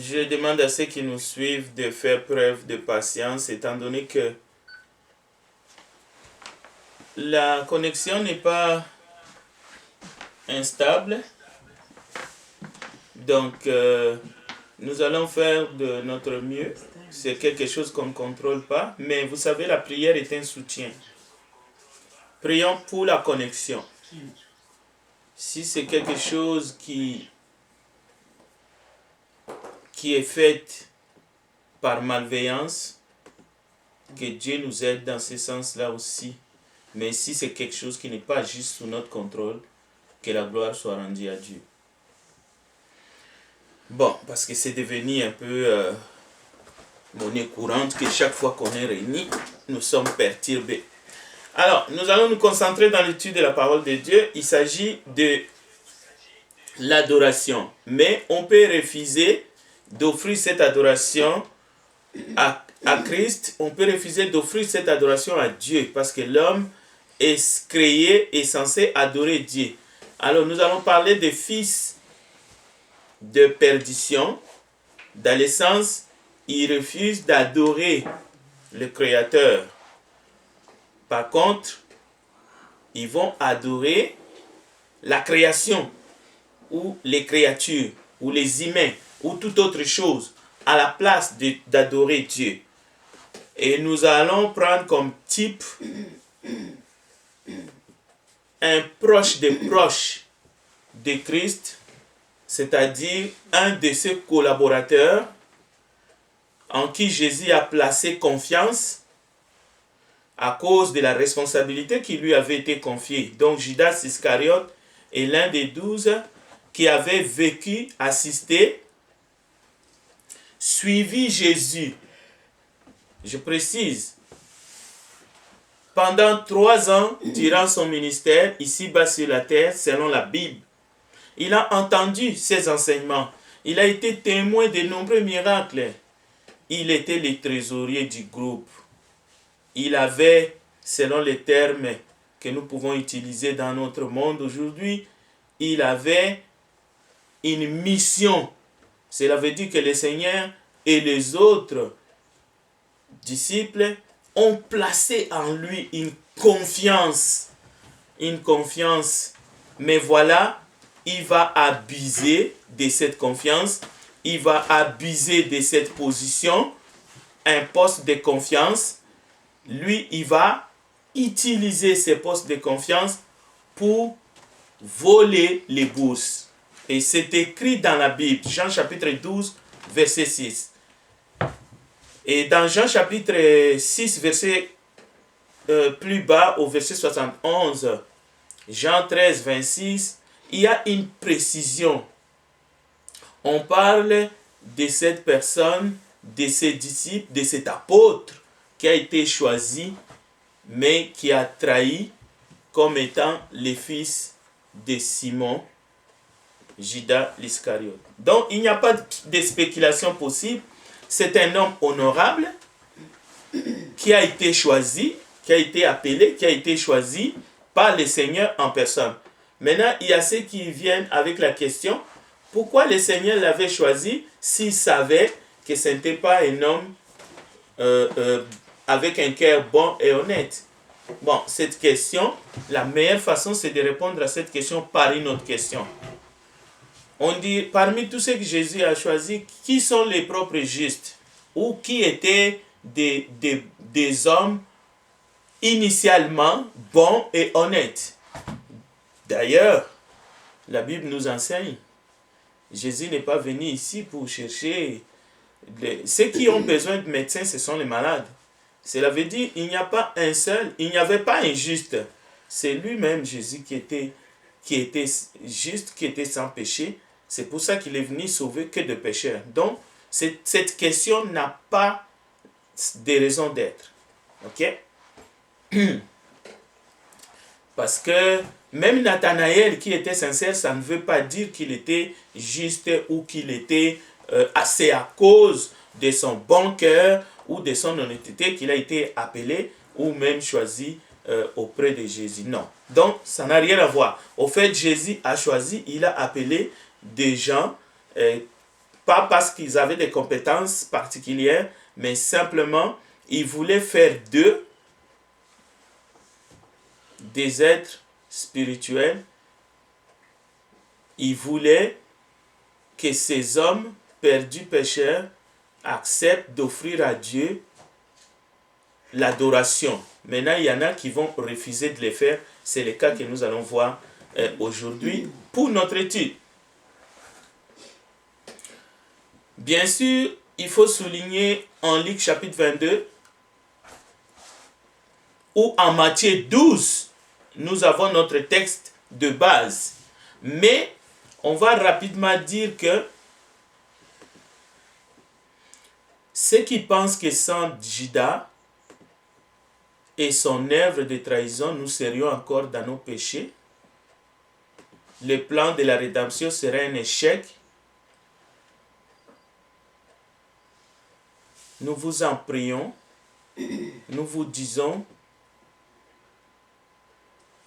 Je demande à ceux qui nous suivent de faire preuve de patience, étant donné que la connexion n'est pas instable. Donc, nous allons faire de notre mieux. C'est quelque chose qu'on ne contrôle pas. Mais vous savez, la prière est un soutien. Prions pour la connexion. Si c'est quelque chose qui est fait par malveillance, que Dieu nous aide dans ce sens-là aussi. Mais si c'est quelque chose qui n'est pas juste sous notre contrôle, que la gloire soit rendue à Dieu. Bon, parce que c'est devenu un peu monnaie courante que chaque fois qu'on est réunis, nous sommes perturbés. Alors, nous allons nous concentrer dans l'étude de la parole de Dieu. Il s'agit de l'adoration. Mais on peut refuser d'offrir cette adoration à Christ. On peut refuser d'offrir cette adoration à Dieu parce que l'homme est créé et censé adorer Dieu. Alors, nous allons parler des fils de perdition. Dans le sens, ils refusent d'adorer le Créateur. Par contre, ils vont adorer la création, ou les créatures, ou les humains, ou toute autre chose, à la place d'adorer Dieu. Et nous allons prendre comme type un proche des proches de Christ, c'est-à-dire un de ses collaborateurs en qui Jésus a placé confiance à cause de la responsabilité qui lui avait été confiée. Donc Judas Iscariote est l'un des 12 qui avait vécu, assisté, suivi Jésus. Je précise, pendant 3 ans, durant son ministère, ici-bas sur la terre, selon la Bible, il a entendu ses enseignements. Il a été témoin de nombreux miracles. Il était le trésorier du groupe. Il avait, selon les termes que nous pouvons utiliser dans notre monde aujourd'hui, il avait une mission. Cela veut dire que le Seigneur et les autres disciples ont placé en lui une confiance. Une confiance. Mais voilà, il va abuser de cette confiance. Il va abuser de cette position, un poste de confiance. Lui, il va utiliser ses postes de confiance pour voler les bourses. Et c'est écrit dans la Bible, Jean chapitre 12, verset 6. Et dans Jean chapitre 6, verset plus bas, au verset 71, Jean 13, 26, il y a une précision. On parle de cette personne, de ses disciples, de cet apôtre qui a été choisi, mais qui a trahi comme étant le fils de Simon, Judas l'Iscariote. Donc, il n'y a pas de spéculation possible. C'est un homme honorable qui a été choisi, qui a été appelé, qui a été choisi par le Seigneur en personne. Maintenant, il y a ceux qui viennent avec la question, pourquoi le Seigneur l'avait choisi s'il savait que ce n'était pas un homme avec un cœur bon et honnête? Bon, cette question, la meilleure façon, c'est de répondre à cette question par une autre question. On dit, parmi tous ceux que Jésus a choisis, qui sont les propres justes? Ou qui étaient des hommes initialement bons et honnêtes? D'ailleurs, la Bible nous enseigne, Jésus n'est pas venu ici pour chercher... Ceux qui ont besoin de médecins, ce sont les malades. Cela veut dire il n'y a pas un seul, il n'y avait pas un juste. C'est lui-même, Jésus, qui était juste, qui était sans péché. C'est pour ça qu'il est venu sauver que de pécheurs. Donc, cette question n'a pas de raison d'être. Ok? Parce que même Nathanaël, qui était sincère, ça ne veut pas dire qu'il était juste ou qu'il était assez à cause de son bon cœur ou de son honnêteté qu'il a été appelé ou même choisi auprès de Jésus. Non. Donc, ça n'a rien à voir. Au fait, Jésus a choisi, il a appelé des gens pas parce qu'ils avaient des compétences particulières, mais simplement, ils voulaient faire d'eux des êtres spirituels. Ils voulaient que ces hommes perdus pécheurs acceptent d'offrir à Dieu l'adoration. Maintenant, il y en a qui vont refuser de les faire. C'est le cas que nous allons voir aujourd'hui pour notre étude. Bien sûr, il faut souligner en Luc chapitre 22 ou en Matthieu 12, nous avons notre texte de base. Mais on va rapidement dire que ceux qui pensent que sans Judas et son œuvre de trahison, nous serions encore dans nos péchés, le plan de la rédemption serait un échec. Nous vous en prions, nous vous disons,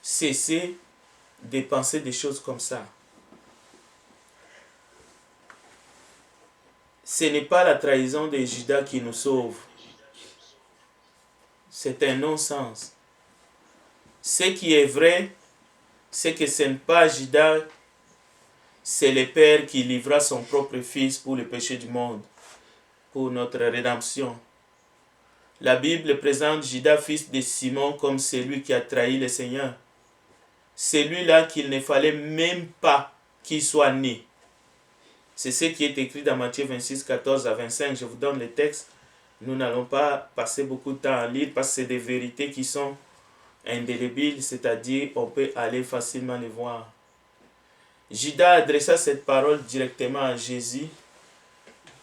cessez de penser des choses comme ça. Ce n'est pas la trahison de Judas qui nous sauve. C'est un non-sens. Ce qui est vrai, c'est que ce n'est pas Judas, c'est le Père qui livra son propre Fils pour le péché du monde, pour notre rédemption. La Bible présente Judas, fils de Simon, comme celui qui a trahi le Seigneur. Celui-là qu'il ne fallait même pas qu'il soit né. C'est ce qui est écrit dans Matthieu 26, 14 à 25. Je vous donne le texte. Nous n'allons pas passer beaucoup de temps à lire parce que c'est des vérités qui sont indélébiles, c'est-à-dire on peut aller facilement les voir. Judas adressa cette parole directement à Jésus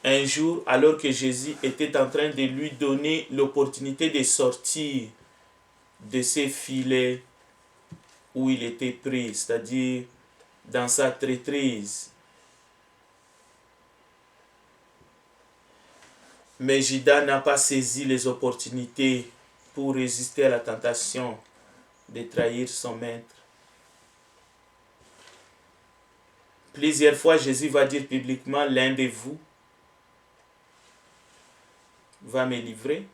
un jour, alors que Jésus était en train de lui donner l'opportunité de sortir de ces filets où il était pris, c'est-à-dire dans sa traîtrise. Mais Judas n'a pas saisi les opportunités pour résister à la tentation de trahir son maître. Plusieurs fois, Jésus va dire publiquement, l'un de vous va me livrer.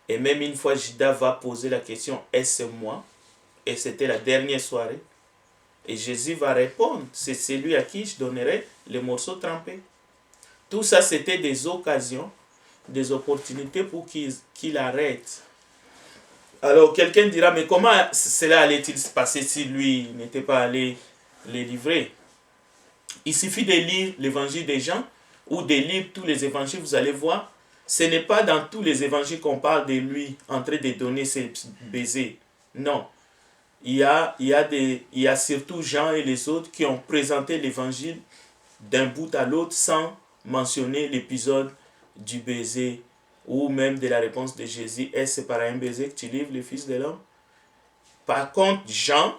Et même une fois, Judas va poser la question, est-ce moi? Et c'était la dernière soirée. Et Jésus va répondre, c'est celui à qui je donnerai les morceaux trempés. Tout ça, c'était des occasions, des opportunités pour qu'il arrête. Alors, quelqu'un dira, mais comment cela allait-il se passer si lui n'était pas allé les livrer? Il suffit de lire l'évangile des Jean ou de lire tous les évangiles, vous allez voir. Ce n'est pas dans tous les évangiles qu'on parle de lui en train de donner ses baisers. Non. Il y a surtout Jean et les autres qui ont présenté l'évangile d'un bout à l'autre sans mentionner l'épisode du baiser ou même de la réponse de Jésus. Est-ce par un baiser que tu livres le Fils de l'homme? Par contre, Jean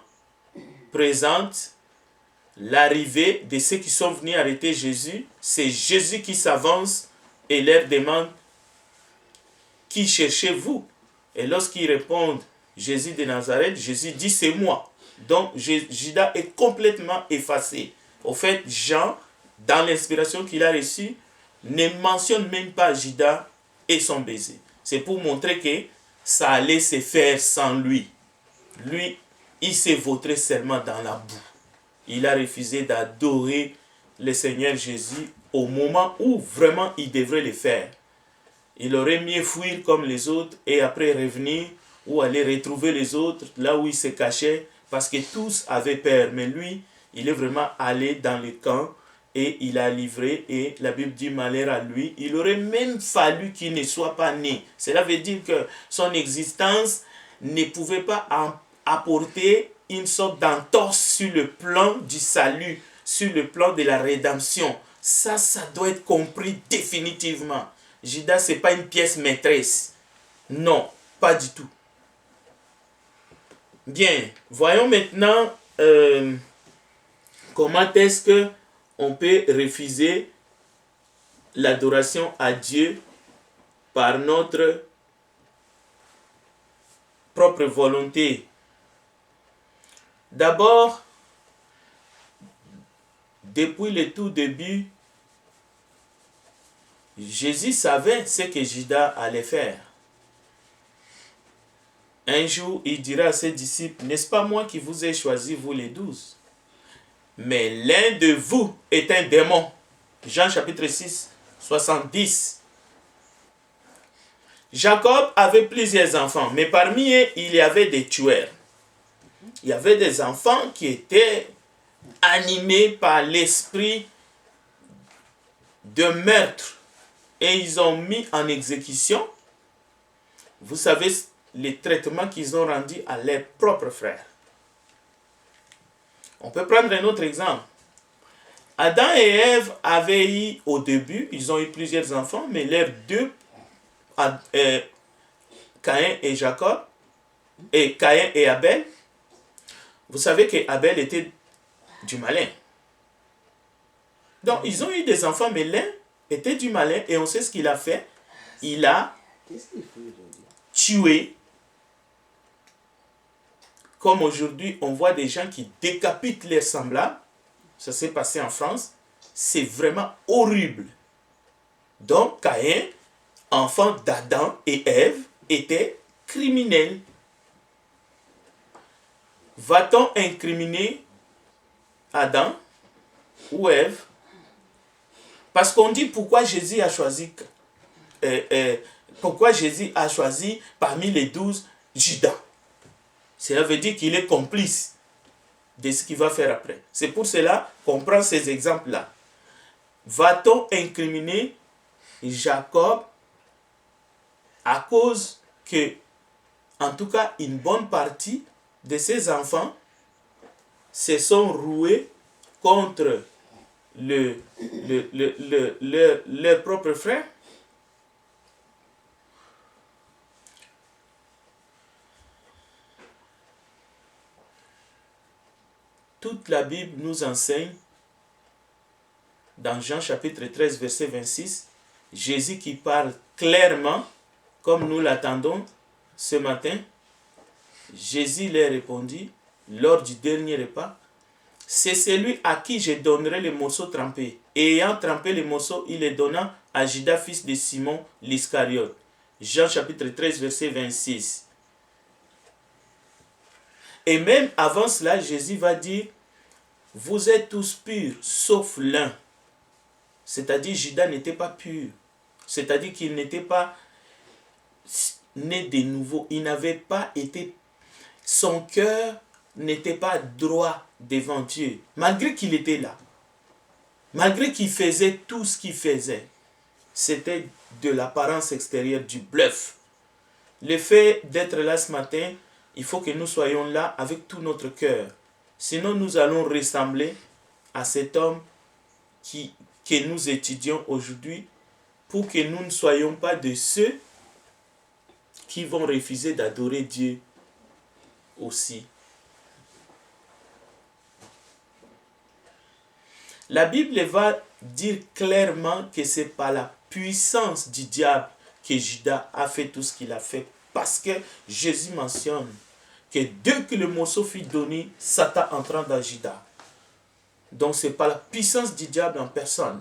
présente l'arrivée de ceux qui sont venus arrêter Jésus. C'est Jésus qui s'avance et leur demande « Qui cherchez-vous » Et lorsqu'ils répondent « Jésus de Nazareth », Jésus dit « C'est moi ». Donc Judas est complètement effacé. Au fait, Jean, dans l'inspiration qu'il a reçue, ne mentionne même pas Judas et son baiser. C'est pour montrer que ça allait se faire sans lui. Lui, il s'est vautré seulement dans la boue. Il a refusé d'adorer le Seigneur Jésus au moment où vraiment il devrait le faire. Il aurait mieux fuir comme les autres et après revenir ou aller retrouver les autres là où il se cachait parce que tous avaient peur. Mais lui, il est vraiment allé dans le camp et il a livré et la Bible dit malheur à lui. Il aurait même fallu qu'il ne soit pas né. Cela veut dire que son existence ne pouvait pas apporter une sorte d'entorse sur le plan du salut, sur le plan de la rédemption. Ça doit être compris définitivement. Judas, ce n'est pas une pièce maîtresse. Non, pas du tout. Bien, voyons maintenant comment est-ce qu'on peut refuser l'adoration à Dieu par notre propre volonté. D'abord, depuis le tout début, Jésus savait ce que Judas allait faire. Un jour, il dira à ses disciples, n'est-ce pas moi qui vous ai choisi, vous les 12? Mais l'un de vous est un démon. Jean chapitre 6, 70. Jacob avait plusieurs enfants, mais parmi eux, il y avait des tueurs. Il y avait des enfants qui étaient animés par l'esprit de meurtre. Et ils ont mis en exécution, vous savez, les traitements qu'ils ont rendus à leurs propres frères. On peut prendre un autre exemple. Adam et Ève avaient eu au début, ils ont eu plusieurs enfants, mais leurs deux, Caïn et Jacob, et Caïn et Abel, vous savez que Abel était du malin. Donc, ils ont eu des enfants, mais l'un était du malin, et on sait ce qu'il a fait. Il a tué. Comme aujourd'hui, on voit des gens qui décapitent leurs semblables. Ça s'est passé en France. C'est vraiment horrible. Donc, Caïn, enfant d'Adam et Ève, était criminel. Va-t-on incriminer Adam ou Ève? Parce qu'on dit pourquoi Jésus a choisi parmi les 12 Judas. Cela veut dire qu'il est complice de ce qu'il va faire après. C'est pour cela qu'on prend ces exemples-là. Va-t-on incriminer Jacob à cause que, en tout cas, une bonne partie de ses enfants se sont roués contre leur propre frère? Toute la Bible nous enseigne, dans Jean chapitre 13, verset 26, Jésus qui parle clairement, comme nous l'attendons ce matin. Jésus leur répondit, lors du dernier repas, « C'est celui à qui je donnerai les morceaux trempés. » Et ayant trempé les morceaux, il les donna à Judas, fils de Simon l'Iscariote. Jean chapitre 13, verset 26. Et même avant cela, Jésus va dire, « Vous êtes tous purs, sauf l'un. » C'est-à-dire, Judas n'était pas pur. C'est-à-dire qu'il n'était pas né de nouveau. Il n'avait pas été... Son cœur n'était pas droit devant Dieu. Malgré qu'il était là. Malgré qu'il faisait tout ce qu'il faisait. C'était de l'apparence extérieure, du bluff. Le fait d'être là ce matin, il faut que nous soyons là avec tout notre cœur. Sinon, nous allons ressembler à cet homme que nous étudions aujourd'hui, pour que nous ne soyons pas de ceux qui vont refuser d'adorer Dieu aussi. La Bible va dire clairement que c'est par la puissance du diable que Judas a fait tout ce qu'il a fait, parce que Jésus mentionne que dès que le morceau fut donné, Satan entra dans Judas. Donc c'est par la puissance du diable en personne.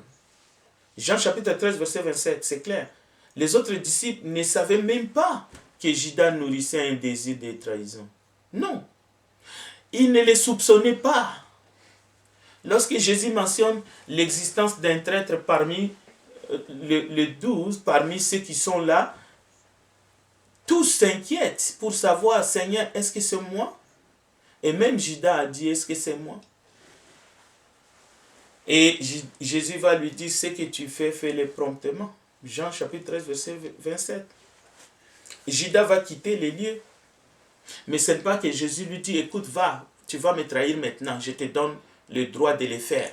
Jean chapitre 13, verset 27, c'est clair. Les autres disciples ne savaient même pas que Judas nourrissait un désir de trahison. Non. Ils ne les soupçonnaient pas. Lorsque Jésus mentionne l'existence d'un traître parmi les 12, parmi ceux qui sont là, tous s'inquiètent pour savoir, Seigneur, est-ce que c'est moi? Et même Judas a dit, est-ce que c'est moi? Et Jésus va lui dire, ce que tu fais, fais-le promptement. Jean chapitre 13, verset 27. Judas va quitter les lieux. Mais ce n'est pas que Jésus lui dit, écoute, va, tu vas me trahir maintenant, je te donne le droit de le faire.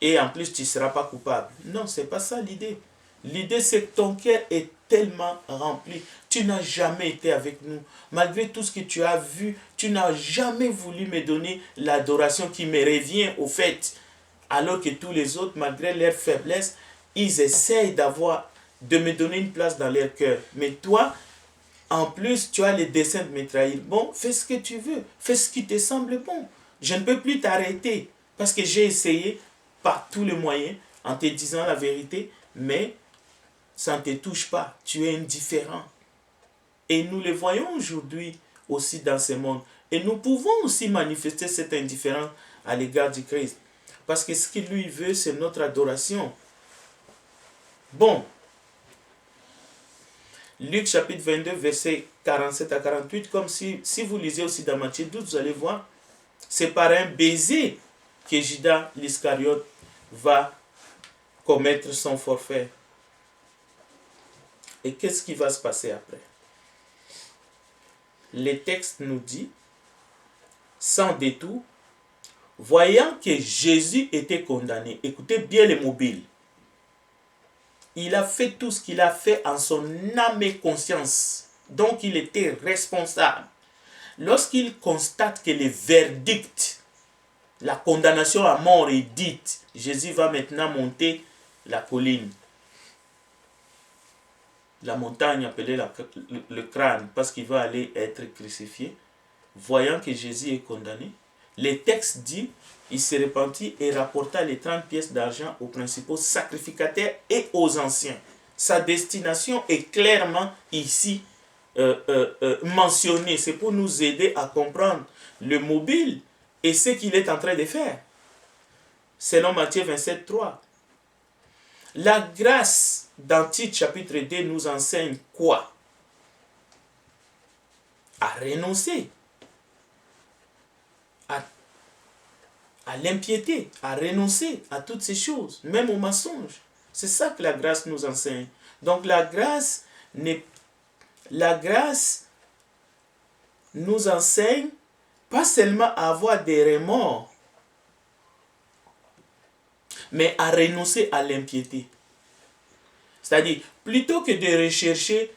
Et en plus, tu ne seras pas coupable. Non, ce n'est pas ça l'idée. L'idée, c'est que ton cœur est tellement rempli. Tu n'as jamais été avec nous. Malgré tout ce que tu as vu, tu n'as jamais voulu me donner l'adoration qui me revient au fait. Alors que tous les autres, malgré leur faiblesse, ils essayent de me donner une place dans leur cœur. Mais toi, en plus, tu as le dessein de me trahir. Bon, fais ce que tu veux. Fais ce qui te semble bon. Je ne peux plus t'arrêter. Parce que j'ai essayé par tous les moyens, en te disant la vérité, mais ça ne te touche pas, tu es indifférent. Et nous le voyons aujourd'hui aussi dans ce monde. Et nous pouvons aussi manifester cette indifférence à l'égard du Christ. Parce que ce qu'il lui veut, c'est notre adoration. Bon. Luc chapitre 22, versets 47 à 48, comme si vous lisez aussi dans Matthieu 12, vous allez voir, c'est par un baiser que Judas l'Iscariote va commettre son forfait. Et qu'est-ce qui va se passer après? Le texte nous dit, sans détour, voyant que Jésus était condamné, écoutez bien les mobiles, il a fait tout ce qu'il a fait en son âme et conscience. Donc il était responsable. Lorsqu'il constate que le verdict, la condamnation à mort est dite, Jésus va maintenant monter la colline. La montagne appelée le crâne, parce qu'il va aller être crucifié. Voyant que Jésus est condamné, le texte dit, il se repentit et rapporta les 30 pièces d'argent aux principaux sacrificataires et aux anciens. Sa destination est clairement ici mentionnée. C'est pour nous aider à comprendre le mobile et ce qu'il est en train de faire. Selon Matthieu 27, 3. La grâce dans Tite chapitre 2 nous enseigne quoi? À renoncer à l'impiété, à renoncer à toutes ces choses, même au mensonge. C'est ça que la grâce nous enseigne. Donc la grâce nous enseigne pas seulement à avoir des remords, mais à renoncer à l'impiété. C'est-à-dire, plutôt que de rechercher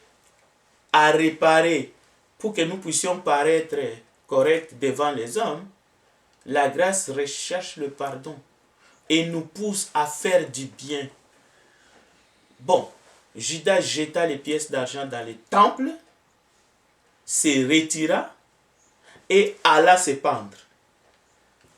à réparer pour que nous puissions paraître corrects devant les hommes, la grâce recherche le pardon et nous pousse à faire du bien. Bon, Judas jeta les pièces d'argent dans le temple, se retira et alla se pendre.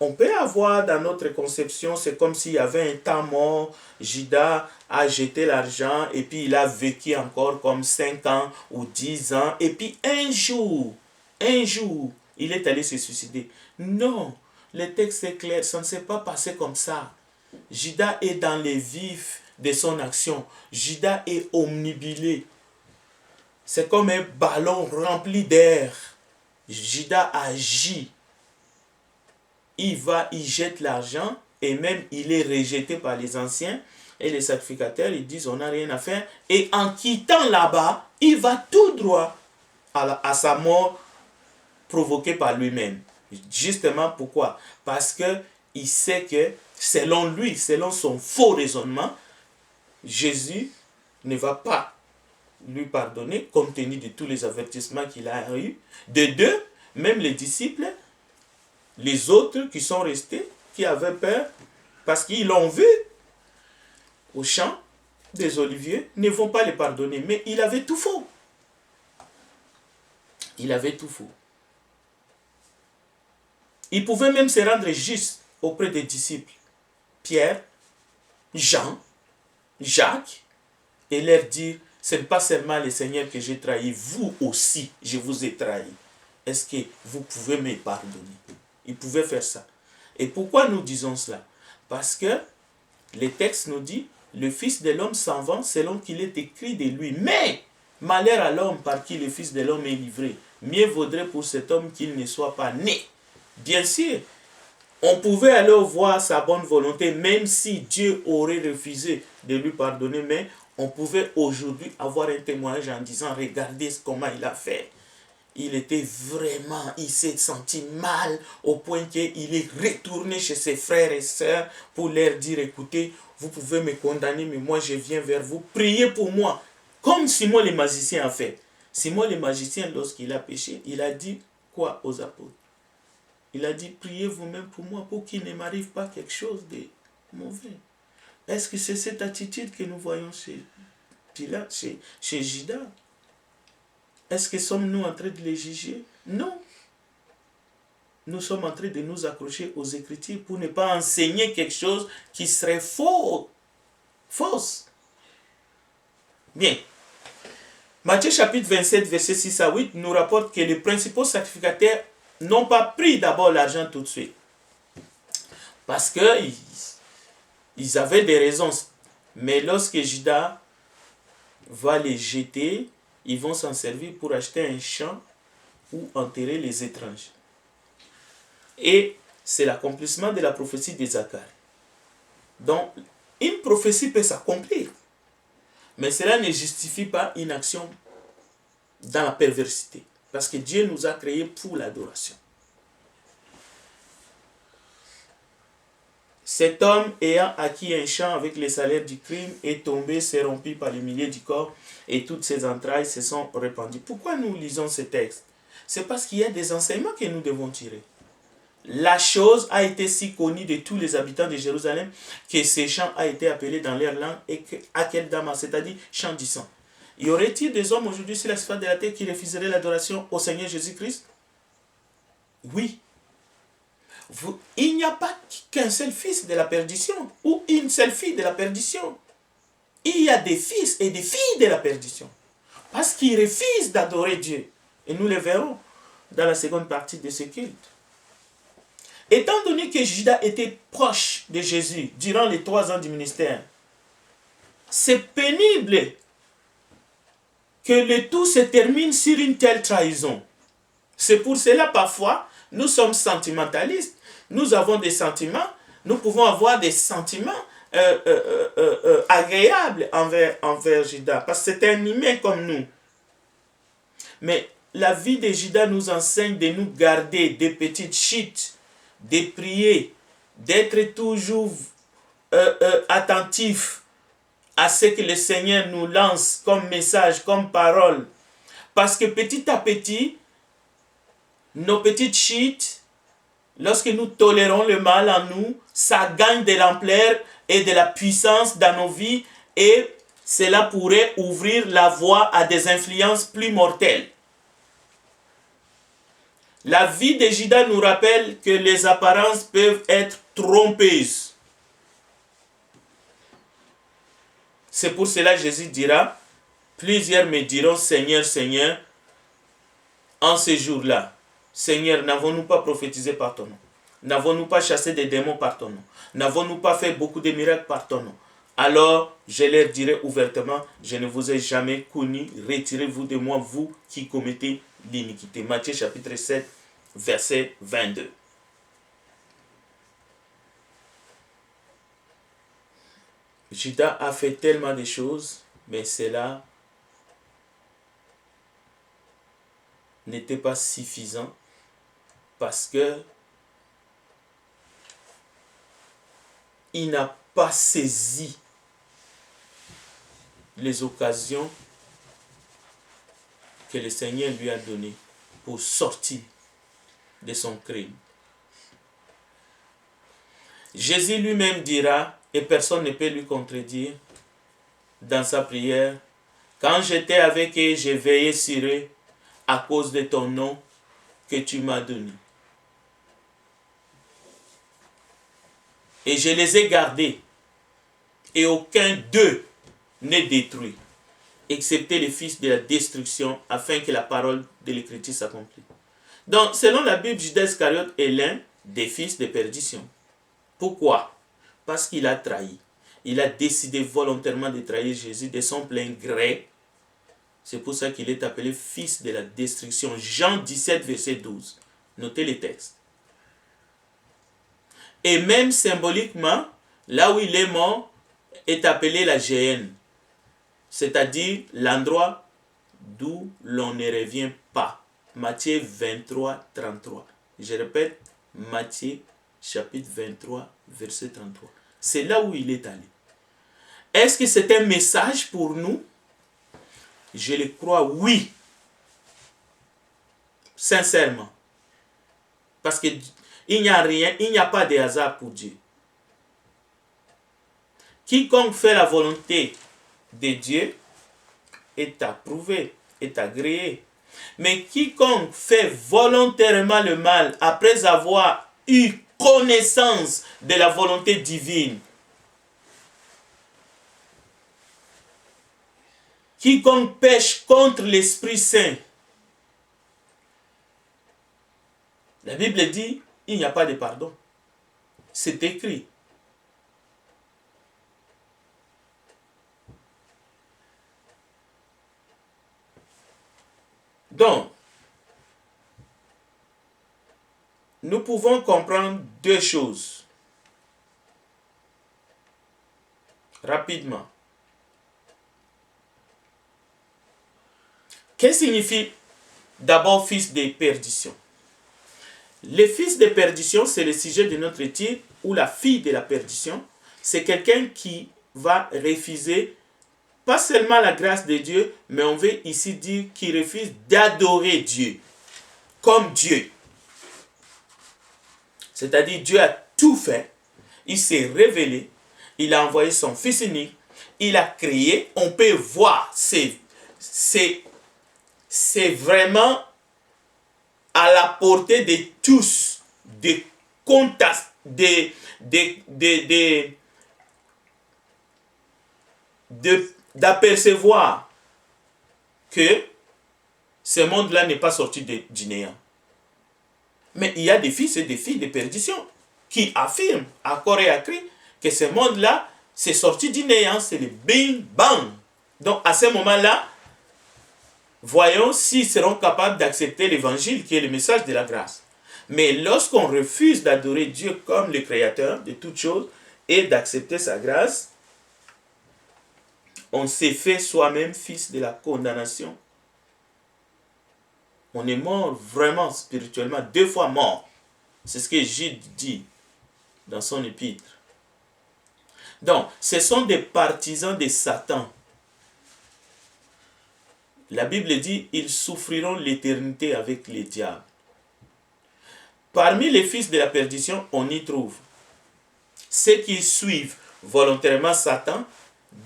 On peut avoir dans notre conception, c'est comme s'il y avait un temps mort, Judas a jeté l'argent et puis il a vécu encore comme 5 ans ou 10 ans et puis un jour, il est allé se suicider. Non, le texte est clair, ça ne s'est pas passé comme ça. Judas est dans les vifs de son action. Judas est omnibulé. C'est comme un ballon rempli d'air. Judas agit. Il jette l'argent et même il est rejeté par les anciens et les sacrificateurs. Ils disent on n'a rien à faire. Et en quittant là-bas, il va tout droit à sa mort provoquée par lui-même. Justement pourquoi? Parce qu'il sait que selon lui, selon son faux raisonnement, Jésus ne va pas lui pardonner compte tenu de tous les avertissements qu'il a eus. De deux, même les disciples, les autres qui sont restés, qui avaient peur, parce qu'ils l'ont vu au champ des Oliviers, ne vont pas les pardonner. Mais il avait tout faux. Il avait tout faux. Il pouvait même se rendre juste auprès des disciples, Pierre, Jean, Jacques, et leur dire, ce n'est pas seulement le Seigneur que j'ai trahi, vous aussi, je vous ai trahi. Est-ce que vous pouvez me pardonner? Il pouvait faire ça. Et pourquoi nous disons cela? Parce que le texte nous dit, le Fils de l'homme s'en va selon qu'il est écrit de lui. Mais, malheur à l'homme par qui le Fils de l'homme est livré. Mieux vaudrait pour cet homme qu'il ne soit pas né. Bien sûr, on pouvait alors voir sa bonne volonté, même si Dieu aurait refusé de lui pardonner, mais on pouvait aujourd'hui avoir un témoignage en disant, regardez comment il a fait. Il était vraiment, il s'est senti mal au point qu'il est retourné chez ses frères et sœurs pour leur dire, écoutez, vous pouvez me condamner, mais moi je viens vers vous, priez pour moi. Comme Simon le magicien a fait. Simon le magicien, lorsqu'il a péché, il a dit quoi aux apôtres? Il a dit, priez vous-même pour moi, pour qu'il ne m'arrive pas quelque chose de mauvais. Est-ce que c'est cette attitude que nous voyons chez Pilate, chez Judas? Est-ce que sommes-nous en train de les juger? Non. Nous sommes en train de nous accrocher aux Écritures pour ne pas enseigner quelque chose qui serait fausse. Bien. Matthieu chapitre 27, verset 6 à 8 nous rapporte que les principaux sacrificateurs n'ont pas pris d'abord l'argent tout de suite. Parce qu'ils avaient des raisons. Mais lorsque Judas va les jeter, ils vont s'en servir pour acheter un champ ou enterrer les étrangers. Et c'est l'accomplissement de la prophétie de Zacharie. Donc, une prophétie peut s'accomplir. Mais cela ne justifie pas une action dans la perversité. Parce que Dieu nous a créés pour l'adoration. Cet homme ayant acquis un champ avec les salaires du crime est tombé, s'est rompu par le milieu du corps et toutes ses entrailles se sont répandues. Pourquoi nous lisons ce texte? C'est parce qu'il y a des enseignements que nous devons tirer. La chose a été si connue de tous les habitants de Jérusalem que ce champ a été appelé dans leur langue Akeldama, c'est-à-dire champ du sang. Y aurait-il des hommes aujourd'hui sur la surface de la terre qui refuseraient l'adoration au Seigneur Jésus-Christ? Oui. Il n'y a pas qu'un seul fils de la perdition ou une seule fille de la perdition. Il y a des fils et des filles de la perdition. Parce qu'ils refusent d'adorer Dieu. Et nous le verrons dans la seconde partie de ce culte. Étant donné que Judas était proche de Jésus durant les 3 ans du ministère, c'est pénible que le tout se termine sur une telle trahison. C'est pour cela parfois, nous sommes sentimentalistes, nous avons des sentiments, nous pouvons avoir des sentiments agréables envers Judas, parce que c'est un humain comme nous. Mais la vie de Judas nous enseigne de nous garder des petites chutes, de prier, d'être toujours attentifs à ce que le Seigneur nous lance comme message, comme parole. Parce que petit à petit, nos petites chutes, lorsque nous tolérons le mal en nous, ça gagne de l'ampleur et de la puissance dans nos vies et cela pourrait ouvrir la voie à des influences plus mortelles. La vie de Judas nous rappelle que les apparences peuvent être trompeuses. C'est pour cela que Jésus dira, plusieurs me diront, Seigneur, Seigneur, en ce jour-là, Seigneur, n'avons-nous pas prophétisé par ton nom? N'avons-nous pas chassé des démons par ton nom? N'avons-nous pas fait beaucoup de miracles par ton nom? Alors, je leur dirai ouvertement, je ne vous ai jamais connu, retirez-vous de moi, vous qui commettez l'iniquité. Matthieu chapitre 7, verset 22. Judas a fait tellement de choses, mais cela n'était pas suffisant parce que il n'a pas saisi les occasions que le Seigneur lui a données pour sortir de son crime. Jésus lui-même dira, et personne ne peut lui contredire, dans sa prière, quand j'étais avec eux, j'ai veillé sur eux à cause de ton nom que tu m'as donné. Et je les ai gardés, et aucun d'eux n'est détruit, excepté le fils de la destruction, afin que la parole de l'Écriture s'accomplisse. Donc, selon la Bible, Judas Iscariote est l'un des fils de perdition. Pourquoi? Parce qu'il a trahi. Il a décidé volontairement de trahir Jésus de son plein gré. C'est pour ça qu'il est appelé fils de la destruction. Jean 17, verset 12. Notez les textes. Et même symboliquement, là où il est mort, est appelé la Géhenne. C'est-à-dire l'endroit d'où l'on ne revient pas. Matthieu 23, 33. Je répète, Matthieu chapitre 23, verset 33. C'est là où il est allé. Est-ce que c'est un message pour nous? Je le crois, oui. Sincèrement. Parce qu'il n'y a rien, il n'y a pas de hasard pour Dieu. Quiconque fait la volonté de Dieu est approuvé, est agréé. Mais quiconque fait volontairement le mal après avoir eu connaissance de la volonté divine, quiconque pêche contre l'Esprit Saint. La Bible dit, il n'y a pas de pardon. C'est écrit. Donc, nous pouvons comprendre deux choses rapidement. Qu'est-ce que signifie d'abord fils de perdition? Le fils de perdition, c'est le sujet de notre étude, ou la fille de la perdition, c'est quelqu'un qui va refuser pas seulement la grâce de Dieu, mais on veut ici dire qu'il refuse d'adorer Dieu comme Dieu. C'est-à-dire Dieu a tout fait, il s'est révélé, il a envoyé son Fils unique, il a créé, on peut voir, c'est vraiment à la portée de tous, d'apercevoir que ce monde-là n'est pas sorti du néant. Mais il y a des fils et des filles de perdition qui affirment à corps et à cri que ce monde-là, c'est sorti du néant, c'est le bing bang. Donc à ce moment-là, voyons s'ils seront capables d'accepter l'évangile qui est le message de la grâce. Mais lorsqu'on refuse d'adorer Dieu comme le créateur de toutes choses et d'accepter sa grâce, on s'est fait soi-même fils de la condamnation. On est mort vraiment spirituellement, 2 fois mort. C'est ce que Jude dit dans son épître. Donc, ce sont des partisans de Satan. La Bible dit, ils souffriront l'éternité avec les diables. Parmi les fils de la perdition, on y trouve ceux qui suivent volontairement Satan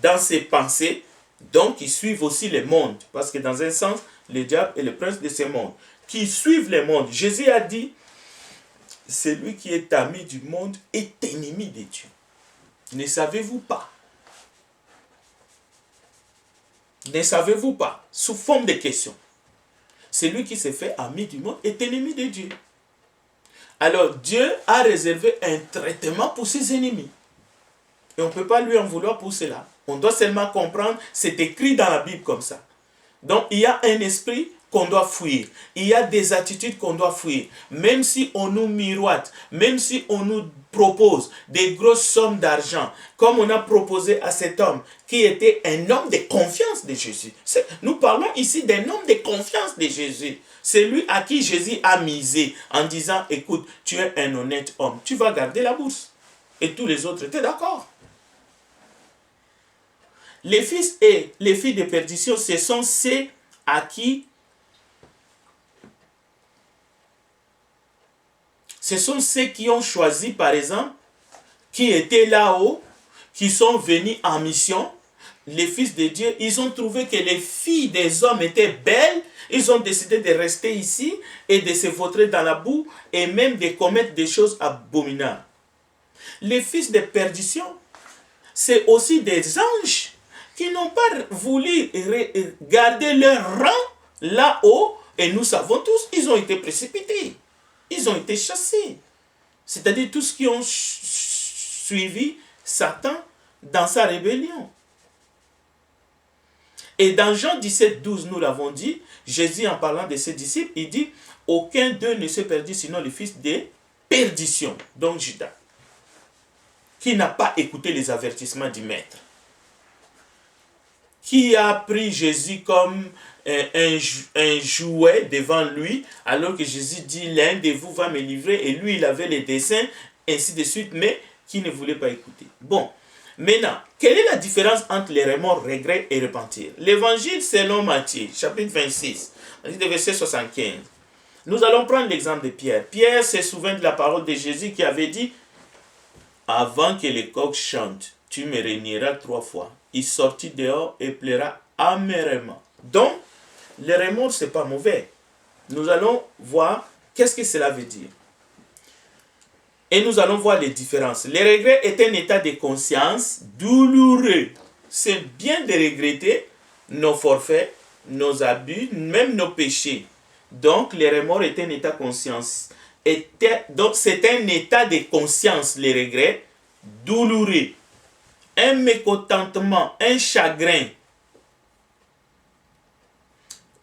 dans ses pensées, donc ils suivent aussi le monde, parce que dans un sens, le diable est le prince de ce monde, qui suivent le monde. Jésus a dit, celui qui est ami du monde est ennemi de Dieu. Ne savez-vous pas? Ne savez-vous pas? Sous forme de question. Celui qui se fait ami du monde est ennemi de Dieu. Alors Dieu a réservé un traitement pour ses ennemis. Et on ne peut pas lui en vouloir pour cela. On doit seulement comprendre, c'est écrit dans la Bible comme ça. Donc il y a un esprit qu'on doit fuir. Il y a des attitudes qu'on doit fuir. Même si on nous miroite, même si on nous propose des grosses sommes d'argent, comme on a proposé à cet homme qui était un homme de confiance de Jésus. Nous parlons ici d'un homme de confiance de Jésus. C'est lui à qui Jésus a misé en disant, écoute, tu es un honnête homme, tu vas garder la bourse. Et tous les autres étaient d'accord. Les fils et les filles de perdition, ce sont ceux à qui ce sont ceux qui ont choisi, par exemple, qui étaient là-haut, qui sont venus en mission. Les fils de Dieu, ils ont trouvé que les filles des hommes étaient belles. Ils ont décidé de rester ici et de se vautrer dans la boue et même de commettre des choses abominables. Les fils de perdition, c'est aussi des anges qui n'ont pas voulu garder leur rang là-haut. Et nous savons tous, ils ont été précipités. Ils ont été chassés. C'est-à-dire tous ceux qui ont suivi Satan dans sa rébellion. Et dans Jean 17, 12, nous l'avons dit, Jésus en parlant de ses disciples, il dit, aucun d'eux ne se perdit sinon le fils de perdition, donc Judas, qui n'a pas écouté les avertissements du maître, qui a pris Jésus comme un jouet devant lui, alors que Jésus dit, l'un de vous va me livrer, et lui il avait les desseins, ainsi de suite, mais qui ne voulait pas écouter. Bon, maintenant, quelle est la différence entre les remords, regrets et repentir? L'évangile selon Matthieu, chapitre 26, verset 75. Nous allons prendre l'exemple de Pierre. Pierre se souvient de la parole de Jésus qui avait dit, avant que les coqs chantent, tu me réuniras 3 fois. Il sortit dehors et pleura amèrement. Donc, les remords, ce n'est pas mauvais. Nous allons voir qu'est-ce que cela veut dire. Et nous allons voir les différences. Les regrets est un état de conscience douloureux. C'est bien de regretter, nos forfaits, nos abus, même nos péchés. Donc, les remords étaient un état de conscience. Donc, c'est un état de conscience, les regrets, douloureux. Un mécontentement, un chagrin.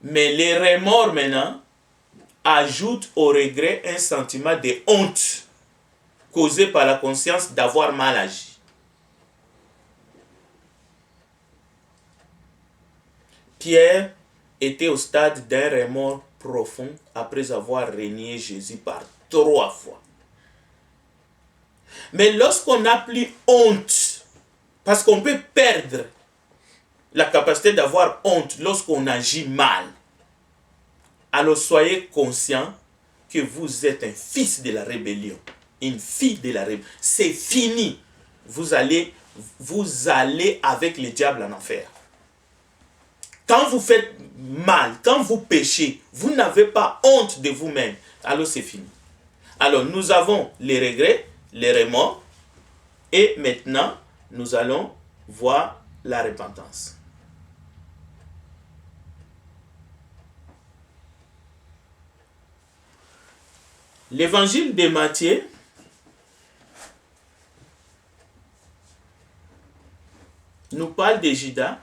Mais les remords maintenant ajoutent au regret un sentiment de honte causé par la conscience d'avoir mal agi. Pierre était au stade d'un remords profond après avoir renié Jésus par 3 fois. Mais lorsqu'on n'a plus honte, parce qu'on peut perdre la capacité d'avoir honte lorsqu'on agit mal, alors soyez conscient que vous êtes un fils de la rébellion, une fille de la rébellion. C'est fini. Vous allez avec le diable en enfer. Quand vous faites mal, quand vous péchez, vous n'avez pas honte de vous-même. Alors c'est fini. Alors nous avons les regrets, les remords, et maintenant nous allons voir la repentance. L'évangile de Matthieu nous parle de Judas.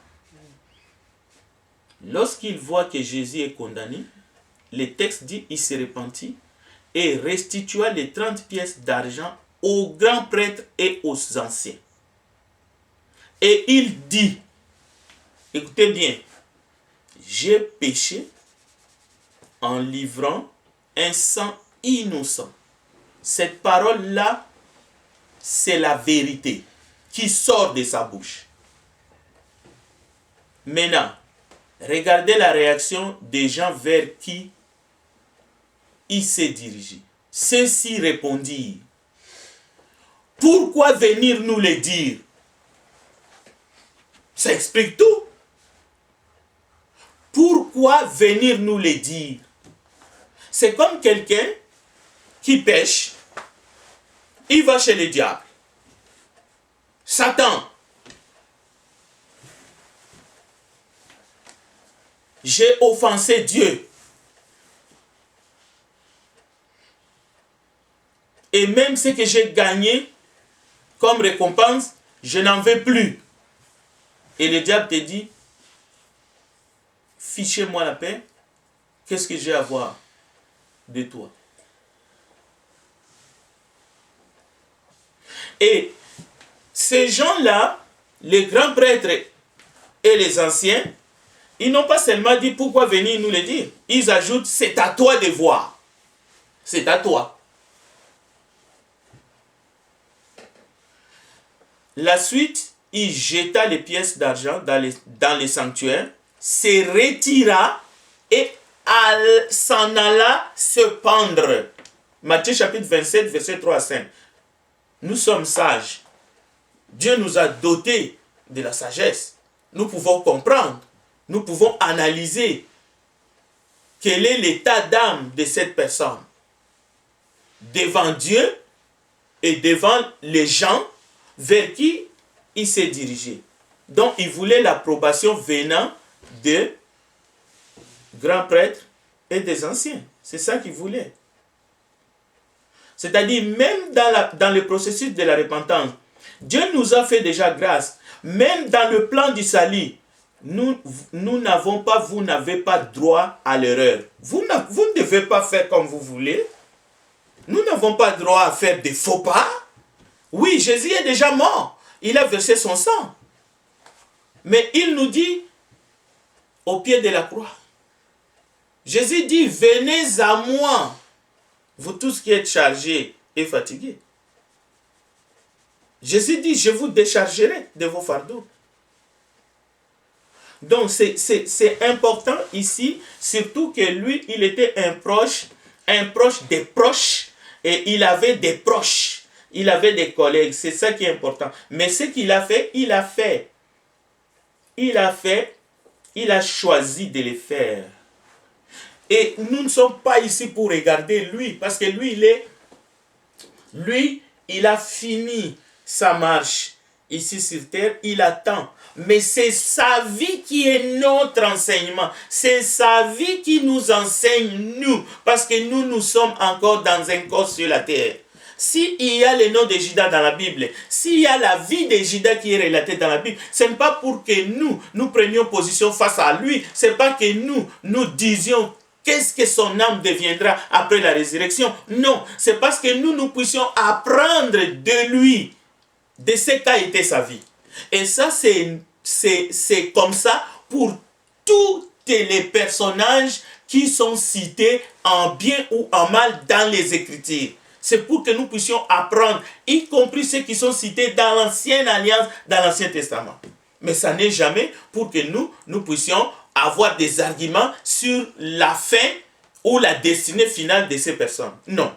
Lorsqu'il voit que Jésus est condamné, le texte dit il se repentit et restitua les 30 pièces d'argent aux grands prêtres et aux anciens. Et il dit, écoutez bien, j'ai péché en livrant un sang innocent. Cette parole-là, c'est la vérité qui sort de sa bouche. Maintenant, regardez la réaction des gens vers qui il s'est dirigé. Ceux-ci répondirent, « Pourquoi venir nous le dire ?» Ça explique tout. Pourquoi venir nous le dire? C'est comme quelqu'un qui pêche, il va chez le diable. Satan, j'ai offensé Dieu. Et même ce que j'ai gagné comme récompense, je n'en veux plus. Et le diable te dit, fichez-moi la paix, qu'est-ce que j'ai à voir de toi? Et ces gens-là, les grands prêtres et les anciens, ils n'ont pas seulement dit pourquoi venir nous le dire. Ils ajoutent, c'est à toi de voir. C'est à toi. La suite, il jeta les pièces d'argent dans les sanctuaires, se retira et s'en alla se pendre. Matthieu chapitre 27, verset 3 à 5. Nous sommes sages. Dieu nous a dotés de la sagesse. Nous pouvons comprendre. Nous pouvons analyser quel est l'état d'âme de cette personne devant Dieu et devant les gens vers qui il s'est dirigé. Donc, il voulait l'approbation venant des grands prêtres et des anciens. C'est ça qu'il voulait. C'est-à-dire, même dans le processus de la repentance, Dieu nous a fait déjà grâce. Même dans le plan du salut, nous n'avons pas, vous n'avez pas droit à l'erreur. Vous ne devez pas faire comme vous voulez. Nous n'avons pas droit à faire des faux pas. Oui, Jésus est déjà mort. Il a versé son sang. Mais il nous dit, au pied de la croix, Jésus dit, venez à moi, vous tous qui êtes chargés et fatigués. Jésus dit, je vous déchargerai de vos fardeaux. Donc c'est important ici, surtout que lui, il était un proche des proches, et il avait des proches, il avait des collègues, c'est ça qui est important. Mais ce qu'il a fait, il a choisi de le faire. Et nous ne sommes pas ici pour regarder lui, parce que lui, il a fini sa marche. ici sur terre, il attend. Mais c'est sa vie qui est notre enseignement. C'est sa vie qui nous enseigne, nous. Parce que nous sommes encore dans un corps sur la terre. S'il y a le nom de Judas dans la Bible, s'il y a la vie de Judas qui est relatée dans la Bible, ce n'est pas pour que nous prenions position face à lui. Ce n'est pas que nous disions qu'est-ce que son âme deviendra après la résurrection. Non, c'est parce que nous puissions apprendre de lui, de ce qu'a été sa vie. Et ça, c'est comme ça pour tous les personnages qui sont cités en bien ou en mal dans les Écritures. C'est pour que nous puissions apprendre, y compris ceux qui sont cités dans l'Ancienne Alliance, dans l'Ancien Testament. Mais ça n'est jamais pour que nous puissions avoir des arguments sur la fin ou la destinée finale de ces personnes. Non.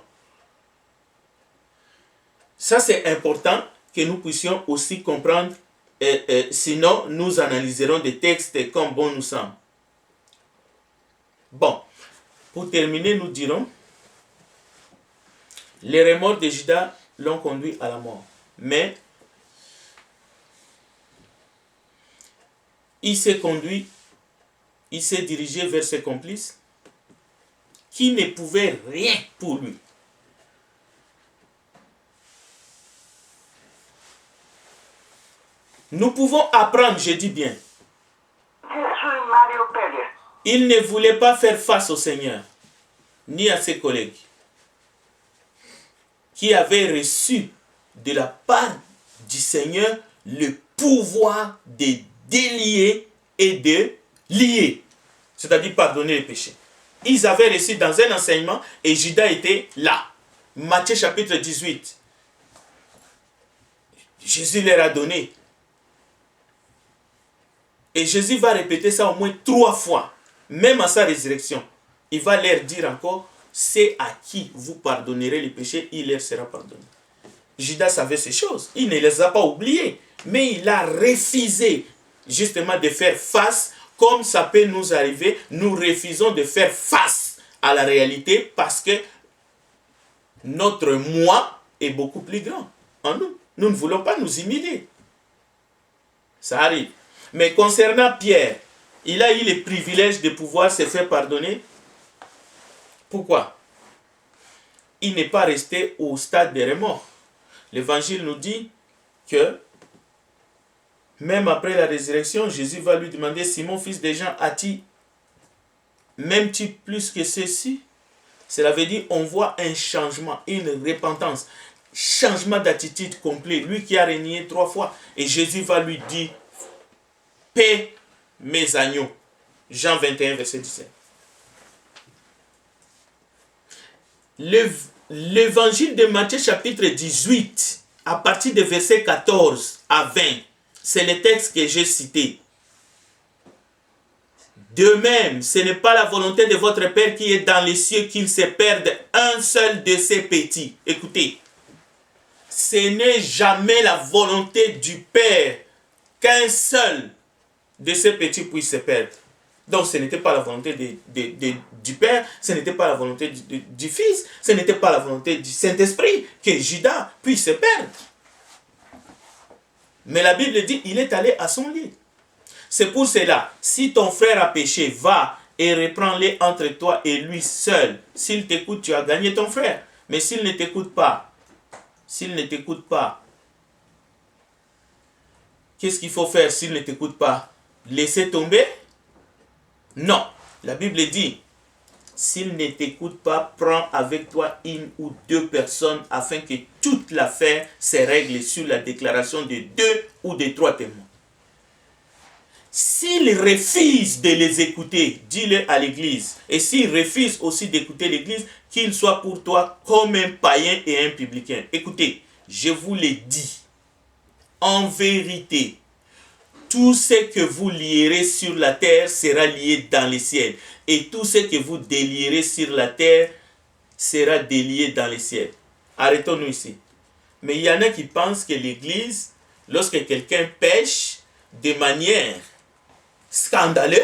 Ça, c'est important que nous puissions aussi comprendre. Sinon, nous analyserons des textes comme bon nous semble. Bon, pour terminer, nous dirons, les remords de Judas l'ont conduit à la mort. Mais il s'est dirigé vers ses complices qui ne pouvaient rien pour lui. Nous pouvons apprendre, je dis bien. Il ne voulait pas faire face au Seigneur, ni à ses collègues, qui avaient reçu de la part du Seigneur le pouvoir de délier et de lier, c'est-à-dire pardonner les péchés. Ils avaient reçu dans un enseignement et Judas était là. Matthieu chapitre 18. Jésus leur a donné. Et Jésus va répéter ça au moins 3 fois, même à sa résurrection. Il va leur dire encore, c'est à qui vous pardonnerez les péchés, il leur sera pardonné. Judas savait ces choses, il ne les a pas oubliées, mais il a refusé justement de faire face, comme ça peut nous arriver. Nous refusons de faire face à la réalité parce que notre moi est beaucoup plus grand en nous. Nous ne voulons pas nous humilier. Ça arrive. Mais concernant Pierre, il a eu le privilège de pouvoir se faire pardonner. Pourquoi? Il n'est pas resté au stade des remords. L'Évangile nous dit que même après la résurrection, Jésus va lui demander, Simon, fils de Jean, m'aimes-tu plus que ceci? Cela veut dire on voit un changement, une repentance, changement d'attitude complet. Lui qui a régné 3 fois. Et Jésus va lui dire, paie mes agneaux. Jean 21, verset 17. L'évangile de Matthieu chapitre 18, à partir de verset 14 à 20, c'est le texte que j'ai cité. De même, ce n'est pas la volonté de votre Père qui est dans les cieux qu'il se perde un seul de ses petits. Écoutez, ce n'est jamais la volonté du Père qu'un seul de ces petits puisse se perdre. Donc ce n'était pas la volonté du Père, ce n'était pas la volonté du Fils, ce n'était pas la volonté du Saint-Esprit que Judas puisse se perdre. Mais la Bible dit, il est allé à son lit. C'est pour cela, si ton frère a péché, va et reprends-le entre toi et lui seul. S'il t'écoute, tu as gagné ton frère. Mais s'il ne t'écoute pas, qu'est-ce qu'il faut faire s'il ne t'écoute pas? Laisser tomber? Non. La Bible dit, s'il ne t'écoute pas, prends avec toi 1 ou 2 personnes afin que toute l'affaire se règle sur la déclaration de 2 ou de 3 témoins. S'il refuse de les écouter, dis-le à l'église. Et s'il refuse aussi d'écouter l'église, qu'il soit pour toi comme un païen et un publicain. Écoutez, je vous l'ai dit, en vérité, tout ce que vous lierez sur la terre sera lié dans les ciels. Et tout ce que vous délierez sur la terre sera délié dans les ciels. Arrêtons-nous ici. Mais il y en a qui pensent que l'église, lorsque quelqu'un pêche de manière scandaleuse,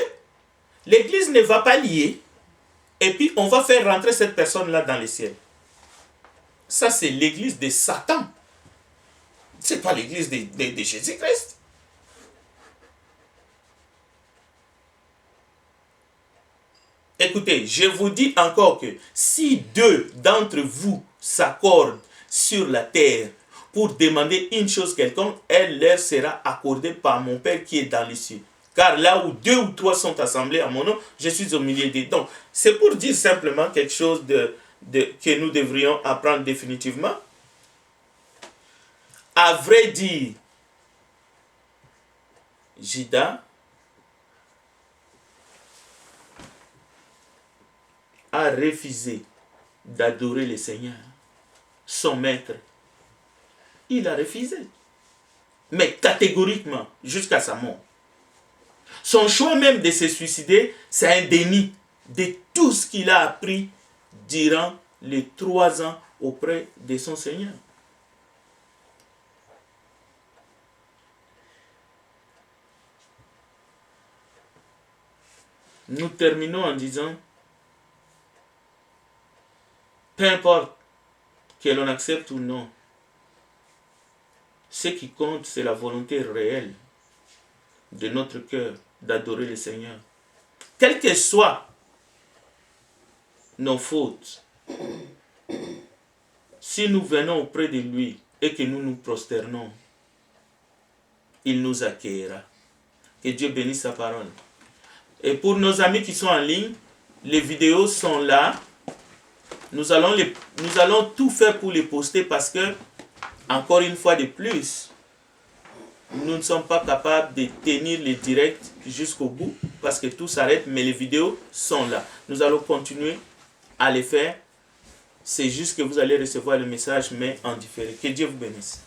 l'église ne va pas lier. Et puis on va faire rentrer cette personne-là dans les ciels. Ça, c'est l'église de Satan. Ce n'est pas l'église de Jésus-Christ. Écoutez, je vous dis encore que si 2 d'entre vous s'accordent sur la terre pour demander une chose quelconque, elle leur sera accordée par mon Père qui est dans les cieux. Car là où 2 ou 3 sont assemblés à mon nom, je suis au milieu d'eux. Donc, c'est pour dire simplement quelque chose que nous devrions apprendre définitivement. À vrai dire, Judas a refusé d'adorer le Seigneur, son maître. Il a refusé, mais catégoriquement, jusqu'à sa mort. Son choix même de se suicider, c'est un déni de tout ce qu'il a appris durant les 3 ans auprès de son Seigneur. Nous terminons en disant, peu importe que l'on accepte ou non, ce qui compte, c'est la volonté réelle de notre cœur d'adorer le Seigneur. Quelles que soient nos fautes, si nous venons auprès de lui et que nous nous prosternons, il nous accueillera. Que Dieu bénisse sa parole. Et pour nos amis qui sont en ligne, les vidéos sont là. Nous allons tout faire pour les poster parce que, encore une fois de plus, nous ne sommes pas capables de tenir les directs jusqu'au bout parce que tout s'arrête, mais les vidéos sont là. Nous allons continuer à les faire. C'est juste que vous allez recevoir le message, mais en différé. Que Dieu vous bénisse.